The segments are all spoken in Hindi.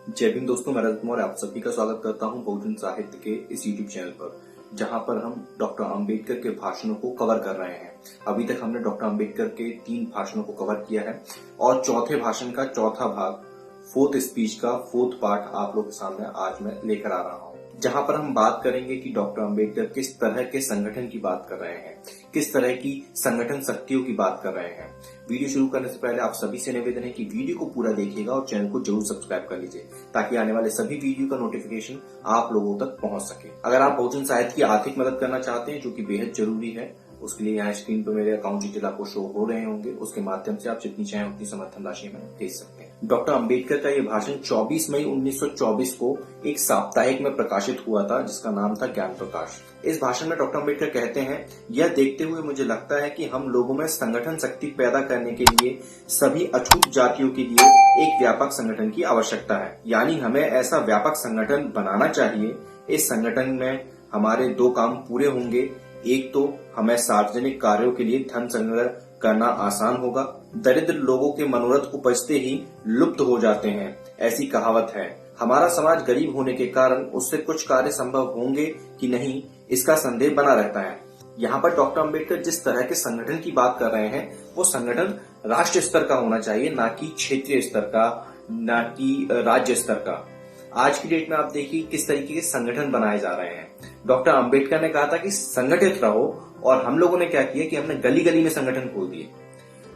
जय भीम दोस्तों, मैं रजत मौर्य आप सभी का स्वागत करता हूं बहुजन साहित्य के इस यूट्यूब चैनल पर, जहां पर हम डॉक्टर अंबेडकर के भाषणों को कवर कर रहे हैं। अभी तक हमने डॉक्टर अंबेडकर के 3 भाषणों को कवर किया है और चौथे भाषण का चौथा भाग, फोर्थ स्पीच का फोर्थ पार्ट आप लोग के सामने आज मैं लेकर आ रहा हूं, जहां पर हम बात करेंगे कि डॉक्टर अंबेडकर किस तरह के संगठन की बात कर रहे हैं, किस तरह की संगठन शक्तियों की बात कर रहे हैं। वीडियो शुरू करने से पहले आप सभी से निवेदन है कि वीडियो को पूरा देखिएगा और चैनल को जरूर सब्सक्राइब कर लीजिए, ताकि आने वाले सभी वीडियो का नोटिफिकेशन आप लोगों तक पहुंच सके। अगर आप बहुजन साहित्य की आर्थिक मदद करना चाहते हैं, जो कि बेहद जरूरी है, उसके लिए यहाँ स्क्रीन पर मेरे अकाउंट डिटेल आपको शो हो रहे होंगे, उसके माध्यम से आप जितनी चाहें उतनी समर्थन राशि में भेज सकते हैं। डॉक्टर अंबेडकर का यह भाषण 24 मई 1924 को एक साप्ताहिक में प्रकाशित हुआ था, जिसका नाम था ज्ञान प्रकाश। इस भाषण में डॉक्टर अंबेडकर कहते हैं, यह देखते हुए मुझे लगता है कि हम लोगों में संगठन शक्ति पैदा करने के लिए सभी अछूत जातियों के लिए एक व्यापक संगठन की आवश्यकता है। यानी हमें ऐसा व्यापक संगठन बनाना चाहिए। इस संगठन में हमारे 2 काम पूरे होंगे। एक तो हमें सार्वजनिक कार्यों के लिए धन संग्रह करना आसान होगा। दरिद्र लोगों के मनोरथ उपजते ही लुप्त हो जाते हैं, ऐसी कहावत है। हमारा समाज गरीब होने के कारण उससे कुछ कार्य संभव होंगे कि नहीं, इसका संदेह बना रहता है। यहाँ पर डॉक्टर अंबेडकर जिस तरह के संगठन की बात कर रहे हैं, वो संगठन राष्ट्र स्तर का होना चाहिए, ना कि क्षेत्रीय स्तर का, ना कि राज्य स्तर का। आज की डेट में आप देखिए किस तरीके के संगठन बनाए जा रहे हैं। डॉक्टर अंबेडकर ने कहा था कि संगठित रहो, और हम लोगों ने क्या किया कि हमने गली गली में संगठन खोल दिए।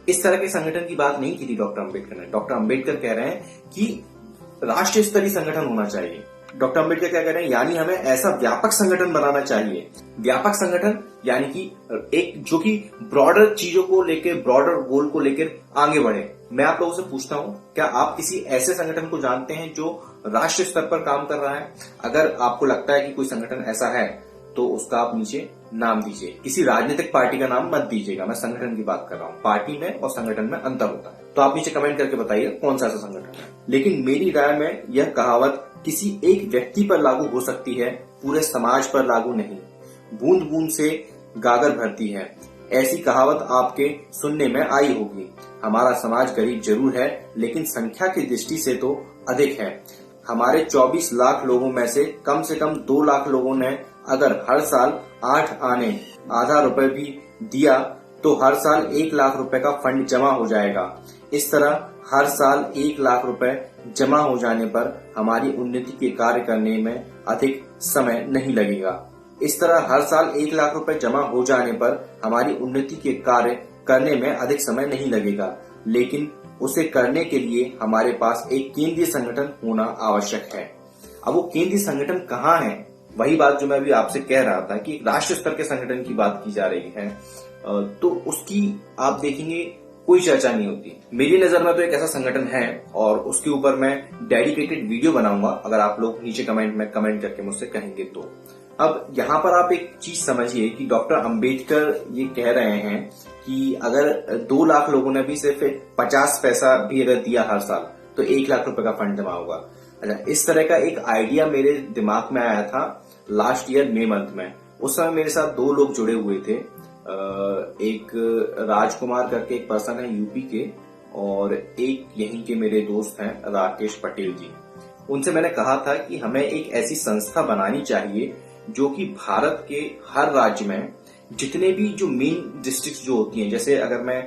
इस तरह के संगठन की बात नहीं की थी डॉक्टर अंबेडकर ने। डॉक्टर अंबेडकर कह रहे हैं कि राष्ट्रीय स्तरीय संगठन होना चाहिए। डॉक्टर अंबेडकर क्या कह रहे हैं, यानी हमें ऐसा व्यापक संगठन बनाना चाहिए। व्यापक संगठन यानी कि एक जो कि ब्रॉडर चीजों को लेकर, ब्रॉडर गोल को लेकर आगे बढ़े। मैं आप लोगों से पूछता हूं, क्या आप किसी ऐसे संगठन को जानते हैं जो राष्ट्रीय स्तर पर काम कर रहा है? अगर आपको लगता है कि कोई संगठन ऐसा है, तो उसका आप नीचे नाम दीजिए। किसी राजनीतिक पार्टी का नाम मत दीजिएगा, मैं संगठन की बात कर रहा हूँ। पार्टी में और संगठन में अंतर होता है, तो आप नीचे कमेंट करके बताइए कौन सा ऐसा संगठन है। लेकिन मेरी राय में यह कहावत किसी एक व्यक्ति पर लागू हो सकती है, पूरे समाज पर लागू नहीं। बूंद बूंद से गागर भरती है, ऐसी कहावत आपके सुनने में आई होगी। हमारा समाज गरीब जरूर है, लेकिन संख्या की दृष्टि से तो अधिक है। हमारे 24 लाख लोगों में से कम 2 लाख लोगों ने अगर हर साल 8 आने आधा रुपए भी दिया, तो हर साल 1 लाख रुपए का फंड जमा हो जाएगा। इस तरह हर साल 1 लाख रुपए जमा हो जाने पर हमारी उन्नति के कार्य करने में अधिक समय नहीं लगेगा। इस तरह हर साल 1 लाख रुपए जमा हो जाने पर हमारी उन्नति के कार्य करने में अधिक समय नहीं लगेगा, लेकिन उसे करने के लिए हमारे पास एक केंद्रीय संगठन होना आवश्यक है। अब वो केंद्रीय संगठन कहाँ है? वही बात जो मैं अभी आपसे कह रहा था कि राष्ट्र स्तर के संगठन की बात की जा रही है, तो उसकी आप देखेंगे कोई चर्चा नहीं होती। मेरी नजर में तो एक ऐसा संगठन है, और उसके ऊपर मैं डेडिकेटेड वीडियो बनाऊंगा, अगर आप लोग नीचे कमेंट में कमेंट करके मुझसे कहेंगे तो। अब यहाँ पर आप एक चीज समझिए कि डॉक्टर अंबेडकर ये कह रहे हैं कि अगर 2 लाख लोगों ने भी सिर्फ 50 पैसा भी अगर दिया हर साल, तो 1 लाख रुपए का फंड जमा होगा। अच्छा, इस तरह का एक आइडिया मेरे दिमाग में आया था लास्ट ईयर मई मंथ में। उस समय मेरे साथ 2 लोग जुड़े हुए थे। एक राजकुमार करके एक पर्सन है यूपी के, और एक यहीं के मेरे दोस्त हैं राकेश पटेल जी। उनसे मैंने कहा था कि हमें एक ऐसी संस्था बनानी चाहिए जो कि भारत के हर राज्य में जितने भी जो मेन डिस्ट्रिक्ट्स जो होती हैं, जैसे अगर मैं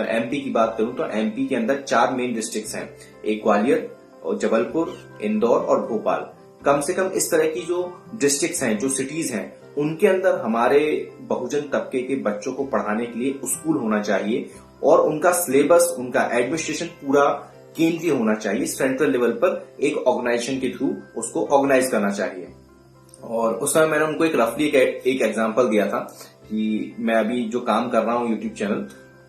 एमपी की बात करूं तो एमपी के अंदर 4 मेन डिस्ट्रिक्ट्स हैं, एक ग्वालियर और जबलपुर, इंदौर और भोपाल। कम से कम इस तरह की जो डिस्ट्रिक्ट्स हैं, जो सिटीज हैं, उनके अंदर हमारे बहुजन तबके के बच्चों को पढ़ाने के लिए स्कूल होना चाहिए, और उनका सिलेबस, उनका एडमिनिस्ट्रेशन पूरा केंद्रीय होना चाहिए। सेंट्रल लेवल पर एक ऑर्गेनाइजेशन के थ्रू उसको ऑर्गेनाइज करना चाहिए। और उस समय मैंने उनको एक रफली एक एग्जांपल दिया था कि मैं अभी जो काम कर रहा हूँ यूट्यूब चैनल,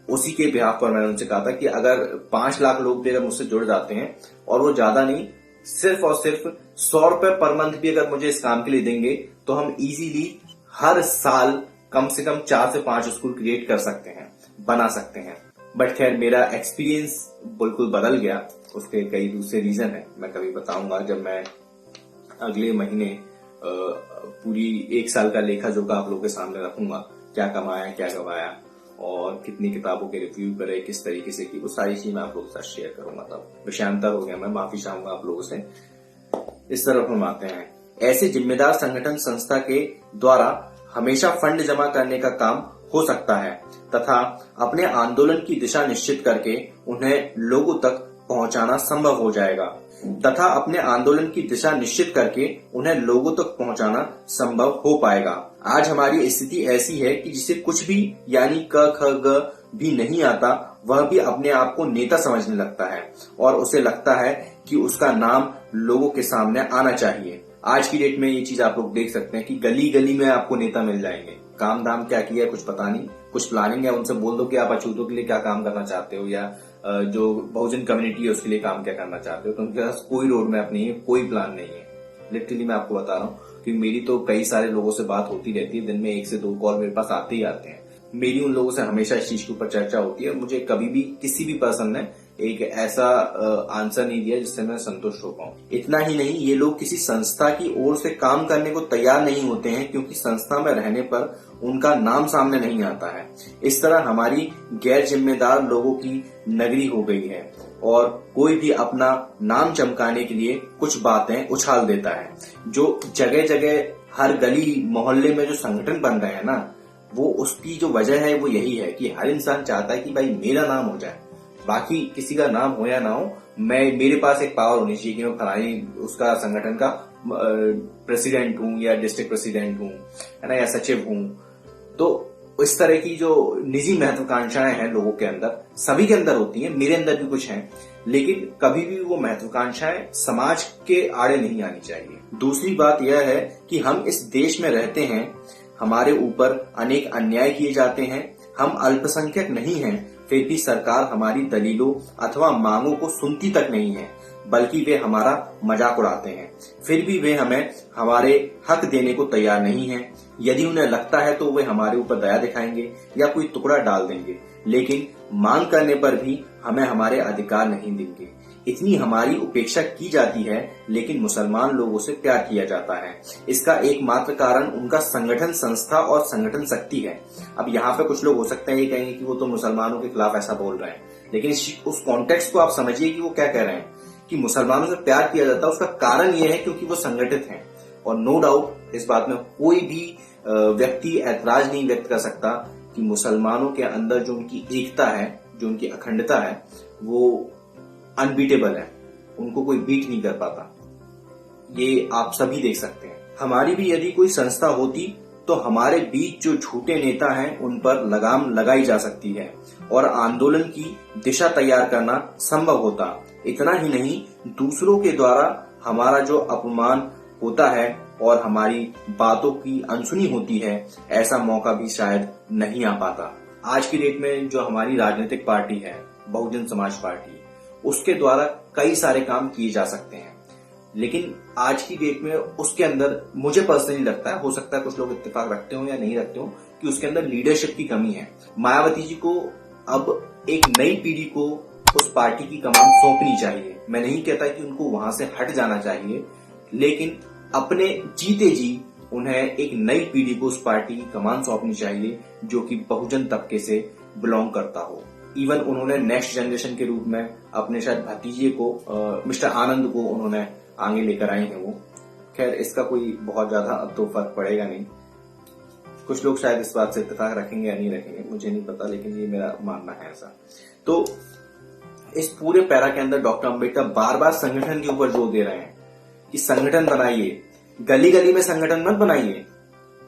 उसी के बिहाफ पर मैंने उनसे कहा था कि अगर 5 लाख लोग भी अगर मुझसे जुड़ जाते हैं, और वो ज्यादा नहीं, सिर्फ और सिर्फ 100 रुपए पर मंथ भी अगर मुझे इस काम के लिए देंगे, तो हम इजीली हर साल कम से कम 4 से 5 स्कूल क्रिएट कर सकते हैं, बना सकते हैं। बट खैर, मेरा एक्सपीरियंस बिल्कुल बदल गया। उसके कई दूसरे रीजन है, मैं कभी बताऊंगा जब मैं अगले महीने पूरी 1 साल का लेखा जोखा आप लोगों के सामने रखूंगा। क्या कमाया, क्या गवाया, और कितनी किताबों के रिव्यू करे, किस तरीके से की, वो सारी चीज मैं आप लोगों के साथ शेयर करूंगा। तब विषयांतर हो गया, मैं माफी चाहूंगा आप लोगों से। इस तरफ हम आते हैं। ऐसे जिम्मेदार संगठन संस्था के द्वारा हमेशा फंड जमा करने का काम हो सकता है तथा अपने आंदोलन की दिशा निश्चित करके उन्हें लोगों तक पहुंचाना संभव हो जाएगा तथा अपने आंदोलन की दिशा निश्चित करके उन्हें लोगों तक पहुंचाना संभव हो पाएगा। आज हमारी स्थिति ऐसी है कि जिसे कुछ भी यानी क ख ग भी नहीं आता वह भी अपने आप को नेता समझने लगता है और उसे लगता है कि उसका नाम लोगों के सामने आना चाहिए। आज की डेट में ये चीज आप लोग देख सकते हैं कि गली गली में आपको नेता मिल जाएंगे। काम दाम क्या किया कुछ पता नहीं, कुछ प्लानिंग है, उनसे बोल दो कि आप अछूतों के लिए क्या काम करना चाहते हो या जो बहुजन कम्युनिटी है उसके लिए काम क्या करना चाहते हो, तो उनके पास कोई रोड मैप नहीं है, कोई प्लान नहीं है। लिटरली मैं आपको बता रहा हूँ कि मेरी तो कई सारे लोगों से बात होती रहती है, दिन में 1 से 2 कॉल मेरे पास आते ही आते हैं। मेरी उन लोगों से हमेशा इस चीज के ऊपर चर्चा होती है। मुझे कभी भी किसी भी पर्सन ने एक ऐसा आंसर नहीं दिया जिससे मैं संतुष्ट हो पाऊं। इतना ही नहीं, ये लोग किसी संस्था की ओर से काम करने को तैयार नहीं होते हैं क्योंकि संस्था में रहने पर उनका नाम सामने नहीं आता है। इस तरह हमारी गैर जिम्मेदार लोगों की नगरी हो गई है और कोई भी अपना नाम चमकाने के लिए कुछ बातें उछाल देता है। जो जगह जगह हर गली मोहल्ले में जो संगठन बन रहे हैं ना, वो उसकी जो वजह है वो यही है कि हर इंसान चाहता है कि भाई मेरा नाम हो जाए, बाकी किसी का नाम हो या ना हो, मेरे पास एक पावर होनी चाहिए कि मैं फलानी उसका संगठन का प्रेसिडेंट हूं या डिस्ट्रिक्ट प्रेसिडेंट हूं, है ना, या सचिव हूं। तो इस तरह की जो निजी महत्वाकांक्षाएं हैं लोगों के अंदर, सभी के अंदर होती हैं, मेरे अंदर भी कुछ हैं, लेकिन कभी भी वो महत्वाकांक्षाएं समाज के आड़े नहीं आनी चाहिए। दूसरी बात यह है कि हम इस देश में रहते हैं, हमारे ऊपर अनेक अन्याय किए जाते हैं, हम अल्पसंख्यक नहीं हैं, फिर भी सरकार हमारी दलीलों अथवा मांगों को सुनती तक नहीं है, बल्कि वे हमारा मजाक उड़ाते हैं। फिर भी वे हमें हमारे हक देने को तैयार नहीं हैं। यदि उन्हें लगता है तो वे हमारे ऊपर दया दिखाएंगे या कोई टुकड़ा डाल देंगे, लेकिन मांग करने पर भी हमें हमारे अधिकार नहीं देंगे। इतनी हमारी उपेक्षा की जाती है, लेकिन मुसलमान लोगों से प्यार किया जाता है। इसका एकमात्र कारण उनका संगठन संस्था और संगठन शक्ति है। अब यहाँ पे कुछ लोग हो सकते हैं ये कहेंगे कि वो तो मुसलमानों के खिलाफ ऐसा बोल रहे हैं, लेकिन उस कॉन्टेक्स्ट को आप समझिए कि वो क्या कह रहे हैं कि मुसलमानों से प्यार किया जाता है। उसका कारण ये है क्योंकि वो संगठित हैं और नो डाउट इस बात में कोई भी व्यक्ति ऐतराज नहीं व्यक्त कर सकता कि मुसलमानों के अंदर जो उनकी एकता है, जो उनकी अखंडता है, वो अनबीटेबल है, उनको कोई बीट नहीं कर पाता। ये आप सभी देख सकते हैं। हमारी भी यदि कोई संस्था होती तो हमारे बीच जो झूठे नेता हैं उन पर लगाम लगाई जा सकती है और आंदोलन की दिशा तैयार करना संभव होता। इतना ही नहीं, दूसरों के द्वारा हमारा जो अपमान होता है और हमारी बातों की अनसुनी होती है, ऐसा मौका भी शायद नहीं आ पाता। आज की डेट में जो हमारी राजनीतिक पार्टी है, बहुजन समाज पार्टी, उसके द्वारा कई सारे काम किए जा सकते हैं, लेकिन आज की डेट में उसके अंदर मुझे पर्सनली लगता है, हो सकता है कुछ लोग इत्तेफाक रखते हो या नहीं रखते हो, कि उसके अंदर लीडरशिप की कमी है। मायावती जी को अब एक नई पीढ़ी को उस पार्टी की कमान सौंपनी चाहिए। मैं नहीं कहता कि उनको वहां से हट जाना चाहिए, लेकिन अपने जीते जी उन्हें एक नई पीढ़ी को उस पार्टी की कमान सौंपनी चाहिए जो कि बहुजन तबके से बिलोंग करता हो। इवन उन्होंने नेक्स्ट जनरेशन के रूप में अपने शायद भतीजे को मिस्टर आनंद को उन्होंने आगे लेकर आए हैं वो। खैर, इसका कोई बहुत ज्यादा अब तो फर्क पड़ेगा नहीं। कुछ लोग शायद इस बात से इत्तेफाक रखेंगे या नहीं रखेंगे, मुझे नहीं पता, लेकिन ये मेरा मानना है ऐसा। तो इस पूरे पैरा के अंदर डॉक्टर अम्बेडकर बार बार संगठन के ऊपर जोर दे रहे हैं कि संगठन बनाइए, गली गली में संगठन मत बनाइए,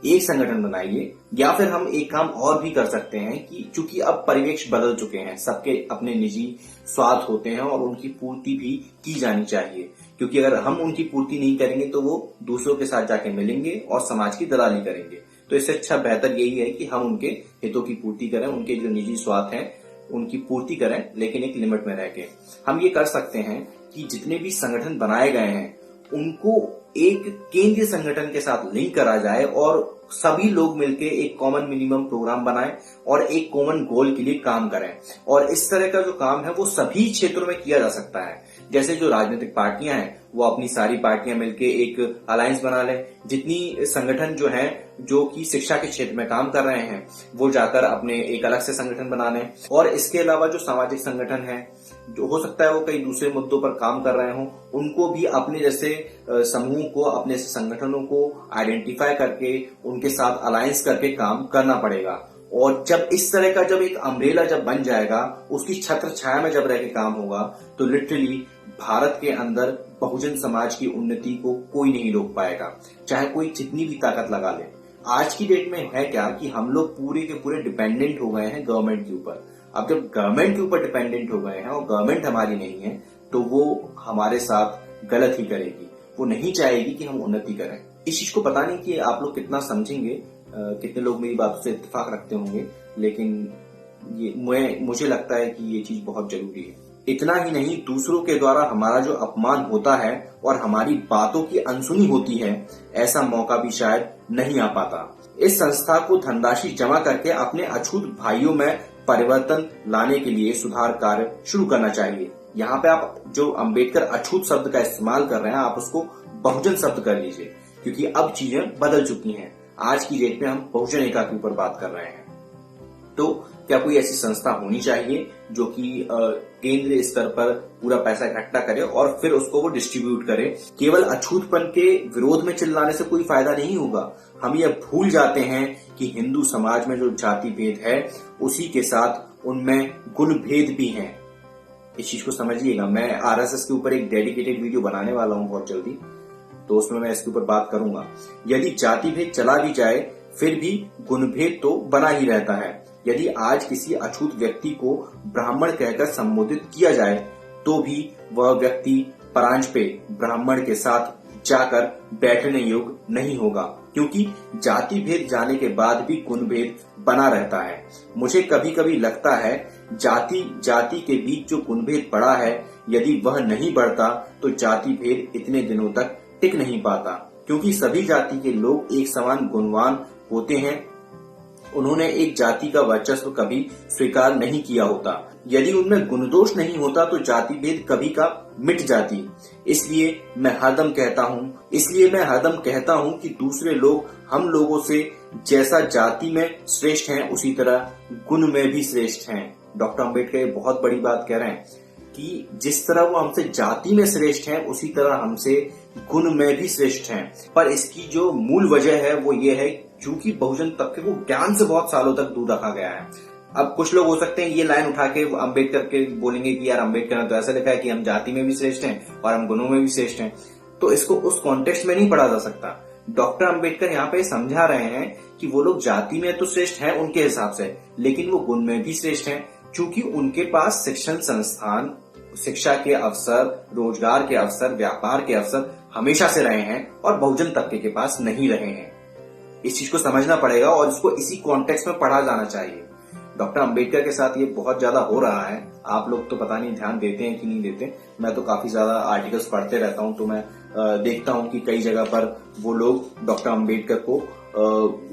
एक संगठन बनाइए। या फिर हम एक काम और भी कर सकते हैं कि चूंकि अब परिवेश बदल चुके हैं, सबके अपने निजी स्वार्थ होते हैं और उनकी पूर्ति भी की जानी चाहिए, क्योंकि अगर हम उनकी पूर्ति नहीं करेंगे तो वो दूसरों के साथ जाके मिलेंगे और समाज की दलाली करेंगे। तो इससे अच्छा बेहतर यही है कि हम उनके हितों की पूर्ति करें, उनके जो निजी स्वार्थ हैं उनकी पूर्ति करें, लेकिन एक लिमिट में रह के। हम ये कर सकते हैं कि जितने भी संगठन बनाए गए हैं उनको एक केंद्रीय संगठन के साथ लिंक करा जाए और सभी लोग मिलकर एक कॉमन मिनिमम प्रोग्राम बनाएं और एक कॉमन गोल के लिए काम करें। और इस तरह का जो काम है वो सभी क्षेत्रों में किया जा सकता है। जैसे जो राजनीतिक पार्टियां हैं वो अपनी सारी पार्टियां मिलके एक अलायंस बना लें, जितनी संगठन जो है जो कि शिक्षा के क्षेत्र में काम कर रहे हैं वो जाकर अपने एक अलग से संगठन बना लें। और इसके अलावा जो सामाजिक संगठन है, जो हो सकता है वो कई दूसरे मुद्दों पर काम कर रहे हों, उनको भी अपने जैसे समूह को, अपने जैसे संगठनों को आइडेंटिफाई करके उनके साथ अलायंस करके काम करना पड़ेगा। और जब इस तरह का जब एक अम्ब्रेला जब बन जाएगा, उसकी छत्र छाया में जब रह के काम होगा, तो लिटरली भारत के अंदर बहुजन समाज की उन्नति को कोई नहीं रोक पाएगा, चाहे कोई जितनी भी ताकत लगा ले। आज की डेट में है क्या कि हम लोग पूरे के पूरे डिपेंडेंट हो गए हैं गवर्नमेंट के ऊपर। अब जब गवर्नमेंट के ऊपर डिपेंडेंट हो गए हैं और गवर्नमेंट हमारी नहीं है, तो वो हमारे साथ गलत ही करेगी, वो नहीं चाहेगी कि हम उन्नति करें। इस चीज को पता नहीं कि आप लोग कितना समझेंगे, कितने लोग मेरी बातों से इत्तेफाक रखते होंगे, लेकिन ये मुझे लगता है कि ये चीज बहुत जरूरी है। इतना ही नहीं, दूसरों के द्वारा हमारा जो अपमान होता है और हमारी बातों की अनसुनी होती है, ऐसा मौका भी शायद नहीं आ पाता। इस संस्था को धनराशि जमा करके अपने अछूत भाइयों में परिवर्तन लाने के लिए सुधार कार्य शुरू करना चाहिए। यहाँ पे आप जो अंबेडकर अछूत शब्द का इस्तेमाल कर रहे हैं, आप उसको बहुजन शब्द कर लीजिए, क्योंकि अब चीजें बदल चुकी हैं। आज की डेट में हम बहुजन एकता के ऊपर बात कर रहे हैं। तो क्या कोई ऐसी संस्था होनी चाहिए जो कि केंद्रीय स्तर पर पूरा पैसा इकट्ठा करे और फिर उसको वो डिस्ट्रीब्यूट करे। केवल अछूतपन के विरोध में चिल्लाने से कोई फायदा नहीं होगा। हम ये भूल जाते हैं कि हिंदू समाज में जो जाति भेद है, उसी के साथ उनमें गुण भेद भी हैं। इस चीज को समझिएगा। मैं आरएसएस के ऊपर एक डेडिकेटेड वीडियो बनाने वाला हूं बहुत जल्दी, तो उसमें मैं इसके ऊपर बात करूंगा। यदि जाति भेद चला भी जाए, फिर भी गुणभेद तो बना ही रहता है। यदि आज किसी अछूत व्यक्ति को ब्राह्मण कहकर संबोधित किया जाए, तो भी वह व्यक्ति परांज पे ब्राह्मण के साथ जाकर बैठने योग्य नहीं होगा, क्योंकि जाति भेद जाने के बाद भी गुणभेद बना रहता है। मुझे कभी कभी लगता है जाति के बीच जो गुणभेद बढ़ा है, यदि वह नहीं बढ़ता तो जाति भेद इतने दिनों तक टिक नहीं पाता, क्योंकि सभी जाति के लोग एक समान गुणवान होते हैं। उन्होंने एक जाति का वर्चस्व कभी स्वीकार नहीं किया होता। यदि उनमें गुण दोष नहीं होता तो जाति भेद कभी का मिट जाती। इसलिए मैं हरदम कहता हूं कि दूसरे लोग हम लोगों से जैसा जाति में श्रेष्ठ हैं, उसी तरह गुण में भी श्रेष्ठ हैं। डॉक्टर अम्बेडकर बहुत बड़ी बात कह रहे हैं कि जिस तरह वो हमसे जाति में श्रेष्ठ हैं, उसी तरह हमसे गुण में भी श्रेष्ठ हैं। पर इसकी जो मूल वजह है वो ये है क्योंकि बहुजन तबके को ज्ञान से बहुत सालों तक दूर रखा गया है। अब कुछ लोग हो सकते हैं ये लाइन उठा के अम्बेडकर के बोलेंगे कि यार अम्बेडकर ने तो ऐसा लिखा है कि हम जाति में भी श्रेष्ठ हैं और हम गुणों में भी श्रेष्ठ हैं, तो इसको उस कॉन्टेक्स्ट में नहीं पढ़ा जा सकता। डॉक्टर अम्बेडकर यहाँ पे समझा रहे हैं कि वो लोग जाति में तो श्रेष्ठ हैं उनके हिसाब से, लेकिन वो गुण में भी श्रेष्ठ हैं, क्योंकि उनके पास शिक्षण संस्थान, शिक्षा के अवसर, रोजगार के अवसर, व्यापार के अवसर हमेशा से रहे हैं और बहुजन तबके के पास नहीं रहे हैं। इस चीज को समझना पड़ेगा और इसको इसी कॉन्टेक्स्ट में पढ़ा जाना चाहिए। डॉक्टर अम्बेडकर के साथ ये बहुत ज्यादा हो रहा है। आप लोग तो पता नहीं ध्यान देते हैं कि नहीं देते। मैं तो काफी ज्यादा आर्टिकल्स पढ़ते रहता हूं, तो मैं देखता हूं कि कई जगह पर वो लोग डॉक्टर अम्बेडकर को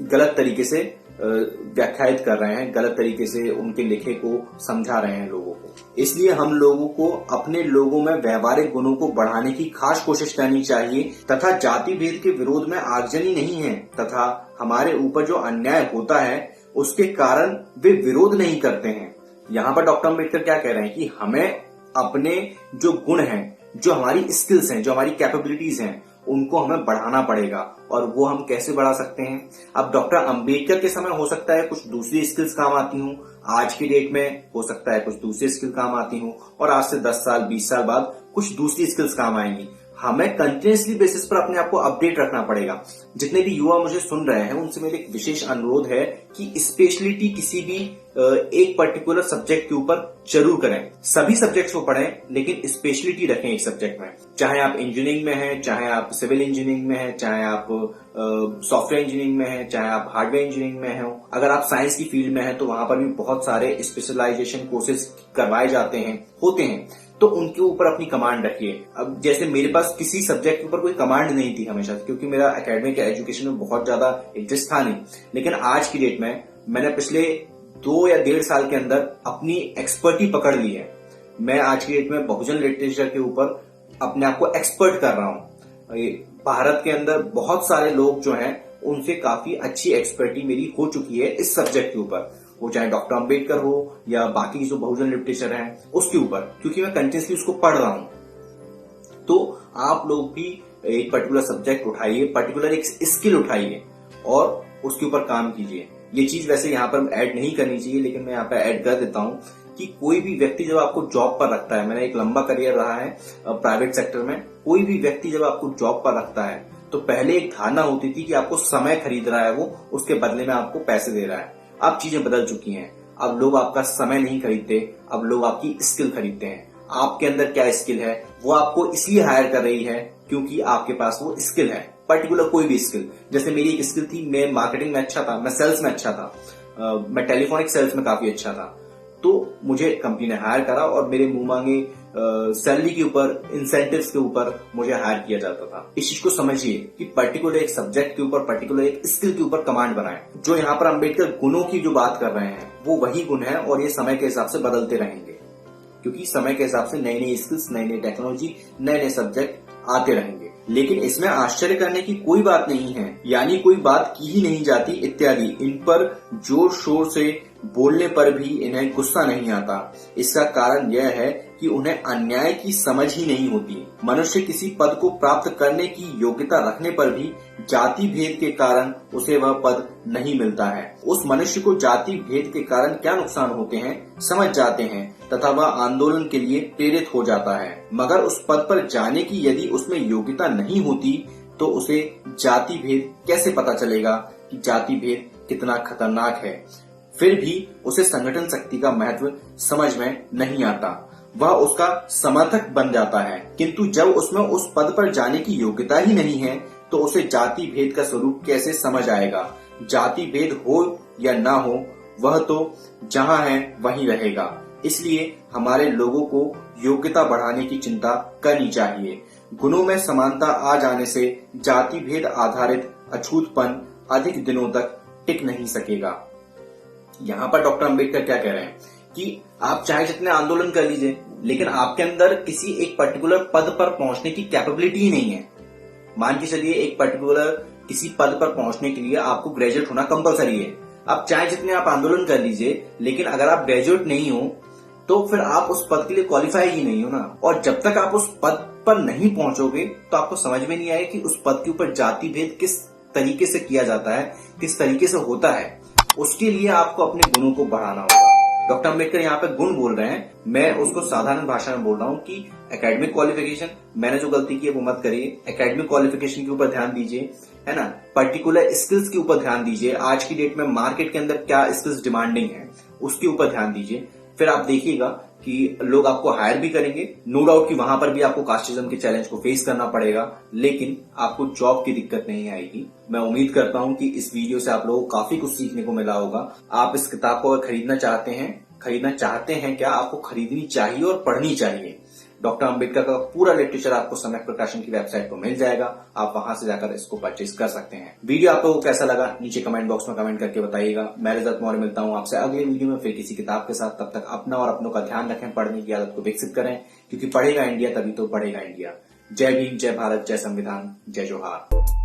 गलत तरीके से व्याख्यायित कर रहे हैं, गलत तरीके से उनके लिखे को समझा रहे हैं लोगों को। इसलिए हम लोगों को अपने लोगों में व्यवहारिक गुणों को बढ़ाने की खास कोशिश करनी चाहिए तथा जाति भेद के विरोध में आगजनी नहीं है, तथा हमारे ऊपर जो अन्याय होता है उसके कारण वे विरोध नहीं करते हैं। यहाँ पर डॉक्टर अम्बेडकर क्या कह रहे हैं कि हमें अपने जो गुण हैं, जो हमारी स्किल्स हैं, जो हमारी कैपेबिलिटीज हैं, उनको हमें बढ़ाना पड़ेगा। और वो हम कैसे बढ़ा सकते हैं? अब डॉक्टर अम्बेडकर के समय हो सकता है कुछ दूसरी स्किल्स काम आती हूँ, आज की डेट में हो सकता है कुछ दूसरी स्किल काम आती हूँ, और आज से 10 साल 20 साल बाद कुछ दूसरी स्किल्स काम आएंगी। हमें कंटिन्यूसली बेसिस पर अपने आप को अपडेट रखना पड़ेगा। जितने भी युवा मुझे सुन रहे हैं उनसे मेरा एक विशेष अनुरोध है कि स्पेशलिटी किसी भी एक पर्टिकुलर सब्जेक्ट के ऊपर जरूर करें। सभी सब्जेक्ट्स को पढ़ें, लेकिन स्पेशलिटी रखें एक सब्जेक्ट में। चाहे आप इंजीनियरिंग में हैं, चाहे आप सिविल इंजीनियरिंग में हैं, चाहे आप सॉफ्टवेयर इंजीनियरिंग में हैं, चाहे आप हार्डवेयर इंजीनियरिंग में हैं। अगर आप साइंस की फील्ड में हैं तो वहां पर भी बहुत सारे स्पेशलाइजेशन कोर्सेज करवाए जाते हैं, होते हैं, तो उनके ऊपर अपनी कमांड रखिए। अब जैसे मेरे पास किसी सब्जेक्ट के ऊपर कोई कमांड नहीं थी हमेशा, क्योंकि मेरा एकेडमिक एजुकेशन में बहुत ज्यादा इंटरेस्ट था नहीं। लेकिन आज की डेट में मैंने पिछले 2 या 1.5 साल के अंदर अपनी एक्सपर्टी पकड़ ली है। मैं आज की डेट में बहुजन लिटरेचर के ऊपर अपने आप को एक्सपर्ट कर रहा हूं। भारत के अंदर बहुत सारे लोग जो हैं उनसे काफी अच्छी एक्सपर्टी मेरी हो चुकी है इस सब्जेक्ट के ऊपर, वो चाहे डॉक्टर अंबेडकर हो या बाकी जो बहुजन लिटरेचर है उसके ऊपर, क्योंकि मैं कंटिन्यूसली उसको पढ़ रहा हूं। तो आप लोग भी एक पर्टिकुलर सब्जेक्ट उठाइए, पर्टिकुलर एक स्किल उठाइए और उसके ऊपर काम कीजिए। ये चीज वैसे यहाँ पर ऐड नहीं करनी चाहिए, लेकिन मैं यहाँ पर ऐड कर देता हूँ कि कोई भी व्यक्ति जब आपको जॉब पर रखता है, मैंने एक लंबा करियर रहा है प्राइवेट सेक्टर में, कोई भी व्यक्ति जब आपको जॉब पर रखता है तो पहले एक धारणा होती थी कि आपको समय खरीद रहा है, वो उसके बदले में आपको पैसे दे रहा है। अब चीजें बदल चुकी हैं, अब लोग आपका समय नहीं खरीदते, अब लोग आपकी स्किल खरीदते हैं। आपके अंदर क्या स्किल है वो आपको इसलिए हायर कर रही है क्योंकि आपके पास वो स्किल है, पर्टिकुलर कोई भी स्किल। जैसे मेरी एक स्किल थी, मैं मार्केटिंग में अच्छा था, मैं सेल्स में अच्छा था, मैं टेलीफोनिक सेल्स में काफी अच्छा था, तो मुझे कंपनी ने हायर करा और मेरे मुंह मांगे सैलरी के ऊपर, इंसेंटिव्स के ऊपर मुझे हायर किया जाता था। इस चीज को समझिए कि पर्टिकुलर एक सब्जेक्ट के ऊपर, पर्टिकुलर एक स्किल के ऊपर कमांड बनाए। जो यहाँ पर अंबेडकर गुणों की जो बात कर रहे हैं वो वही गुण है और ये समय के हिसाब से बदलते रहेंगे, क्योंकि समय के हिसाब से नई नई स्किल्स, नई नई टेक्नोलॉजी, नए नए सब्जेक्ट आते रहेंगे। लेकिन इसमें आश्चर्य करने की कोई बात नहीं है, यानी कोई बात की ही नहीं जाती इत्यादि। इन पर जोर शोर से बोलने पर भी इन्हें गुस्सा नहीं आता। इसका कारण यह है कि उन्हें अन्याय की समझ ही नहीं होती। मनुष्य किसी पद को प्राप्त करने की योग्यता रखने पर भी जाति भेद के कारण उसे वह पद नहीं मिलता है। उस मनुष्य को जाति भेद के कारण क्या नुकसान होते हैं समझ जाते हैं तथा वह आंदोलन के लिए प्रेरित हो जाता है। मगर उस पद पर जाने की यदि उसमें योग्यता नहीं होती तो उसे जाति भेद कैसे पता चलेगा कि जाति भेद कितना खतरनाक है। फिर भी उसे संगठन शक्ति का महत्व समझ में नहीं आता, वह उसका समर्थक बन जाता है। किंतु जब उसमें उस पद पर जाने की योग्यता ही नहीं है तो उसे जाति भेद का स्वरूप कैसे समझ आएगा। जाति भेद हो या ना हो, वह तो जहां है वहीं रहेगा। इसलिए हमारे लोगों को योग्यता बढ़ाने की चिंता करनी चाहिए। गुणों में समानता आ जाने से जाति भेद आधारित अछूतपन अधिक दिनों तक टिक नहीं सकेगा। यहाँ पर डॉक्टर अंबेडकर क्या कह रहे हैं कि आप चाहे जितने आंदोलन कर लीजिए, लेकिन आपके अंदर किसी एक पर्टिकुलर पद पर पहुंचने की कैपेबिलिटी ही नहीं है। मान के चलिए एक पर्टिकुलर किसी पद पर पहुंचने के लिए आपको ग्रेजुएट होना कंपलसरी है। अब चाहे जितने आप आंदोलन कर लीजिए, लेकिन अगर आप ग्रेजुएट नहीं हो तो फिर आप उस पद के लिए क्वालिफाई ही नहीं हो ना। और जब तक आप उस पद पर नहीं पहुंचोगे तो आपको समझ में नहीं आएगा कि उस पद के ऊपर जाति भेद किस तरीके से किया जाता है, किस तरीके से होता है। उसके लिए आपको अपने गुणों को बढ़ाना होगा। डॉक्टर अंबेडकर यहाँ पे गुण बोल रहे हैं, मैं उसको साधारण भाषा में बोल रहा हूँ कि एकेडमिक क्वालिफिकेशन, मैंने जो गलती की है वो मत करिए। एकेडमिक क्वालिफिकेशन के ऊपर ध्यान दीजिए, है ना। पर्टिकुलर स्किल्स के ऊपर ध्यान दीजिए, आज की डेट में मार्केट के अंदर क्या स्किल्स डिमांडिंग है उसके ऊपर ध्यान दीजिए। फिर आप देखिएगा कि लोग आपको हायर भी करेंगे। नो डाउट कि वहां पर भी आपको कास्टिज्म के चैलेंज को फेस करना पड़ेगा, लेकिन आपको जॉब की दिक्कत नहीं आएगी। मैं उम्मीद करता हूं कि इस वीडियो से आप लोगों को काफी कुछ सीखने को मिला होगा। आप इस किताब को अगर खरीदना चाहते हैं क्या, आपको खरीदनी चाहिए और पढ़नी चाहिए। डॉक्टर अंबेडकर का पूरा लिटरेचर आपको सम्यक प्रकाशन की वेबसाइट पर मिल जाएगा, आप वहां से जाकर इसको परचेज कर सकते हैं। वीडियो आप लोगों को कैसा लगा नीचे कमेंट बॉक्स में कमेंट करके बताइएगा। मैं रिजत मौर्य मिलता हूं आपसे अगले वीडियो में फिर किसी किताब के साथ। तब तक अपना और अपनों का ध्यान रखें, पढ़ने की आदत को विकसित करें, क्योंकि पढ़ेगा इंडिया तभी तो बढ़ेगा इंडिया। जय भीम, जय भारत, जय संविधान, जय जोहार।